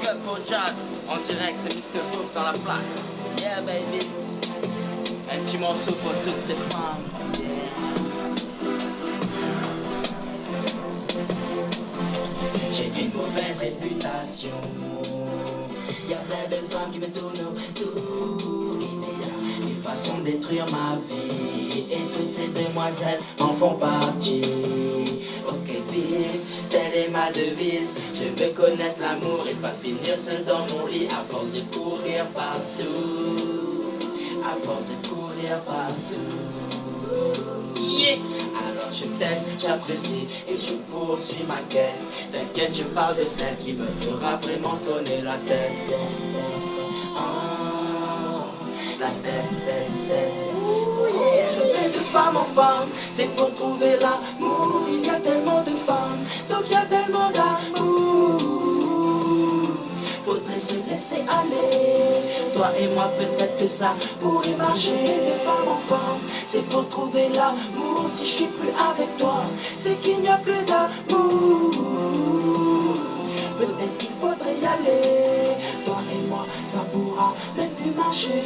up au jazz. On dirait que c'est Mr. Hoops en la place. Yeah, baby. Un petit morceau pour toutes ces femmes. Yeah. J'ai une mauvaise réputation. Y'a plein de femmes qui me tournent autour. Il y a une façon de détruire ma vie. Et toutes ces demoiselles en font partie. Ok, vive, telle est ma devise. Je veux connaître l'amour et pas finir seul dans mon lit. À force de courir partout. À force de courir partout. Yeah. Alors je teste, j'apprécie et je poursuis ma quête. T'inquiète, je parle de celle qui me fera vraiment tourner la tête. Oh, la tête. Si je vais de femme en femme, c'est pour trouver l'amour. Il y a tellement de femmes, donc il y a tellement d'amour. Faudrait se laisser aller. Toi et moi, peut-être que ça pourrait marcher. Si je vais de femme en femme, c'est pour trouver l'amour. Si je suis plus avec toi, c'est qu'il n'y a plus d'amour. Peut-être qu'il faudrait y aller. Toi et moi, ça pourra même plus marcher.